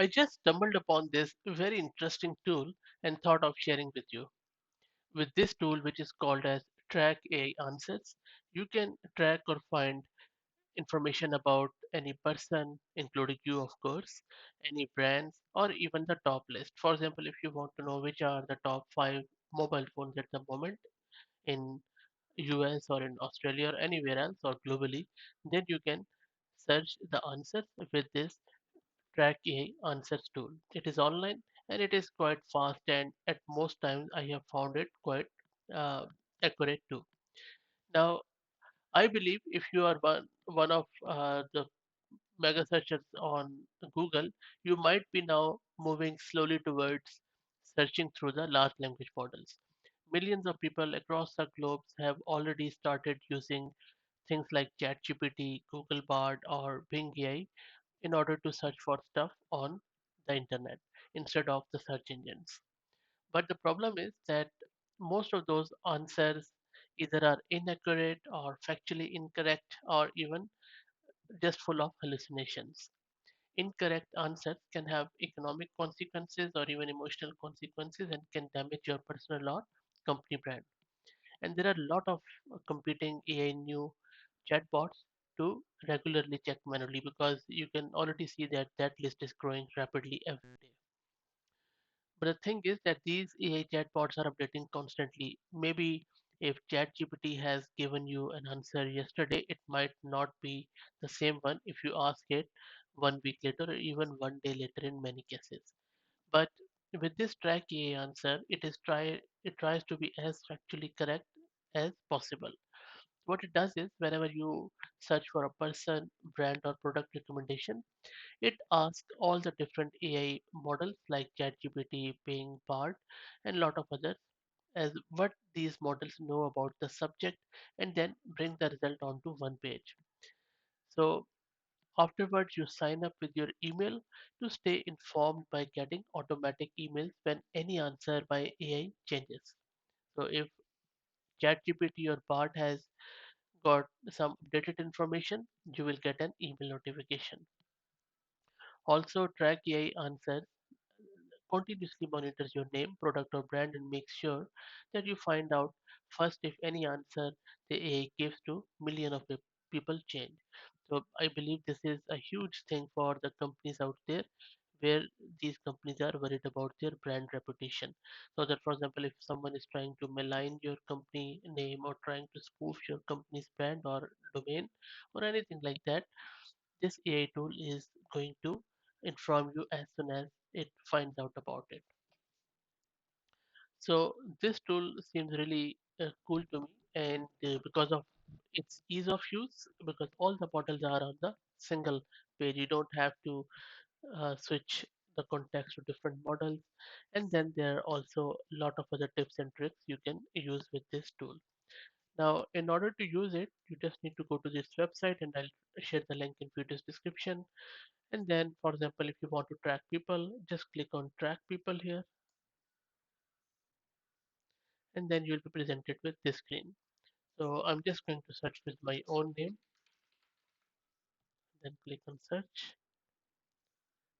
I just stumbled upon this very interesting tool and thought of sharing with you. With this tool, which is called as Track AI Answers, you can track or find information about any person, including you, of course, any brands, or even the top list. For example, if you want to know which are the top five mobile phones at the moment in US or in Australia or anywhere else or globally, then you can search the answers with this Track AI Answers tool. It is online and it is quite fast, and at most times I have found it quite uh, accurate too. Now, I believe if you are one of the mega searchers on Google, you might be now moving slowly towards searching through the large language models. Millions of people across the globe have already started using things like ChatGPT, Google Bard, or Bing AI in order to search for stuff on the internet instead of the search engines. But the problem is that most of those answers either are inaccurate or factually incorrect or even just full of hallucinations. Incorrect answers can have economic consequences or even emotional consequences and can damage your personal or company brand. And there are a lot of competing AI new chatbots to regularly check manually because you can already see that that list is growing rapidly every day. But the thing is that these AI chatbots are updating constantly. Maybe if ChatGPT has given you an answer yesterday, it might not be the same one if you ask it 1 week later or even 1 day later in many cases. But with this track AI answer, it tries to be as factually correct as possible. What it does is whenever you search for a person, brand, or product recommendation, it asks all the different AI models like ChatGPT, Bing, Bard, and a lot of others as what these models know about the subject and then bring the result onto one page. So afterwards, you sign up with your email to stay informed by getting automatic emails when any answer by AI changes. So if ChatGPT or Bard has got some updated information, you will get an email notification. Also, Track AI answers continuously monitors your name, product, or brand and makes sure that you find out first if any answer the AI gives to million of people change. So I believe this is a huge thing for the companies out there where these companies are worried about their brand reputation. So that for example, if someone is trying to malign your company name or trying to spoof your company's brand or domain or anything like that, this AI tool is going to inform you as soon as it finds out about it. So this tool seems really cool to me, and because of its ease of use, because all the models are on the single page, you don't have to switch the context to different models. And then there are also a lot of other tips and tricks you can use with this tool. Now, in order to use it, you just need to go to this website, and I'll share the link in video's description. And then, for example, if you want to track people, just click on track people here, and then you'll be presented with this screen. So I'm just going to search with my own name, then click on search.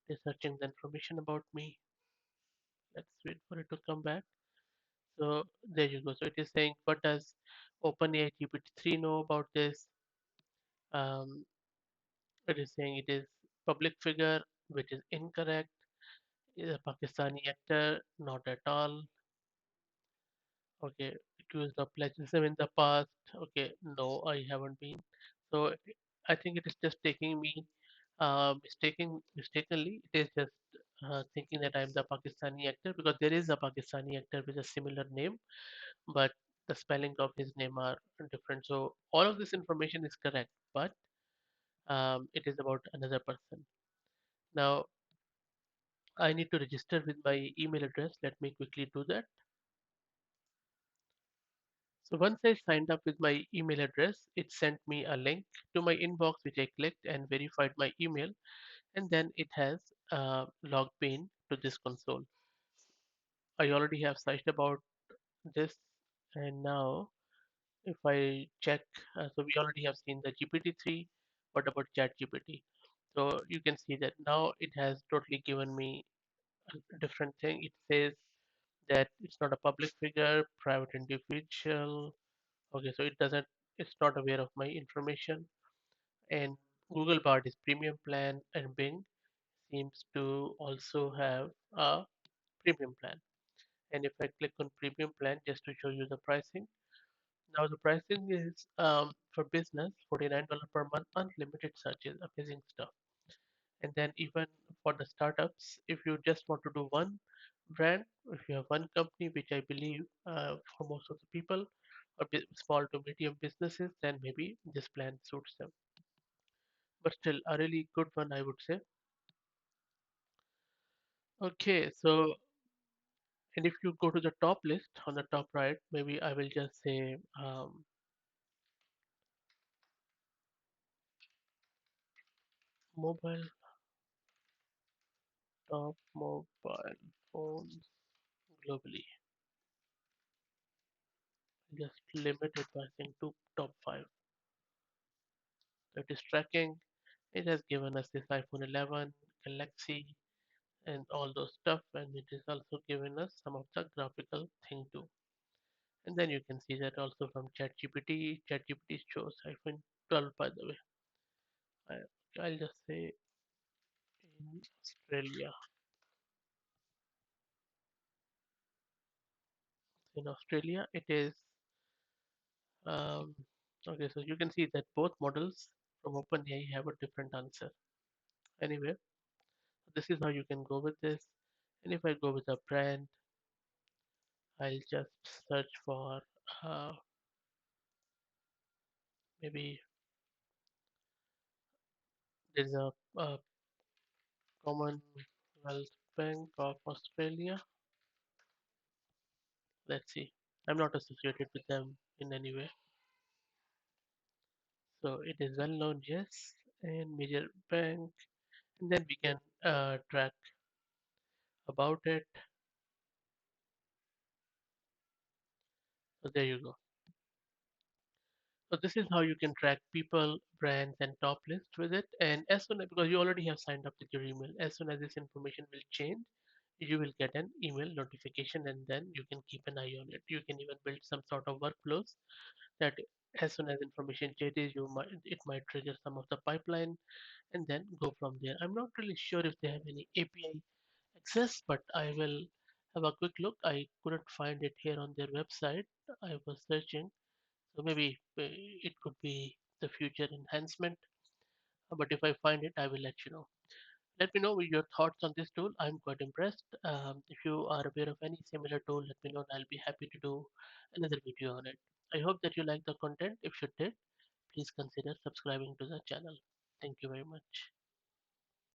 It's searching the information about me. Let's wait for it to come back. So there you go. So it is saying, what does OpenAI GPT-3 know about this? Um, it is saying it is public figure, which is incorrect. Is a Pakistani actor, not at all. Okay, accused of plagiarism in the past. Okay, no, I haven't been. So I think it is just taking me mistakenly. It is just thinking that I'm the Pakistani actor because there is a Pakistani actor with a similar name, but the spelling of his name are different. So all of this information is correct, but it is about another person. Now I need to register with my email address. Let me quickly do that. So once I signed up with my email address, it sent me a link to my inbox, which I clicked and verified my email, and then it has logged me in to this console. I already have searched about this, and now if I check, so we already have seen the GPT-3. What about ChatGPT? So you can see that now it has totally given me a different thing. It says that it's not a public figure, private individual. Okay, so it's not aware of my information. And Google Bard is premium plan, and Bing seems to also have a premium plan. And if I click on premium plan just to show you the pricing, now the pricing is for business $49 per month, unlimited searches, amazing stuff. And then even for the startups, if you just want to do one brand, if you have one company, which I believe for most of the people or small to medium businesses, then maybe this plan suits them. But still, a really good one, I would say. Okay, so and if you go to the top list on the top right, maybe I will just say mobile top mobile phones globally. Just limit it by saying to top five. So it is tracking. It has given us this iPhone 11, Galaxy, and all those stuff, and it is also given us some of the graphical thing too. And then you can see that also from ChatGPT. ChatGPT shows iPhone 12, by the way. I, I'll just say in Australia. In Australia, it is um, okay. So you can see that both models from OpenAI have a different answer. Anyway, this is how you can go with this. And if I go with a brand, I'll just search for uh, maybe there's a Commonwealth Bank of Australia. Let's see. I'm not associated with them in any way. So it is well known, yes, and major bank. And then we can track about it. So there you go. So this is how you can track people, brands, and top list with it. And as soon as because you already have signed up with your email, as soon as this information will change, you will get an email notification, and then you can keep an eye on it. You can even build some sort of workflows that as soon as information changes, it might trigger some of the pipeline and then go from there. I'm not really sure if they have any API access, but I will have a quick look. I couldn't find it here on their website. I was searching, so maybe it could be the future enhancement. But if I find it, I will let you know. Let me know your thoughts on this tool. I'm quite impressed. If you are aware of any similar tool, let me know and I'll be happy to do another video on it. I hope that you like the content. If you did, please consider subscribing to the channel. Thank you very much.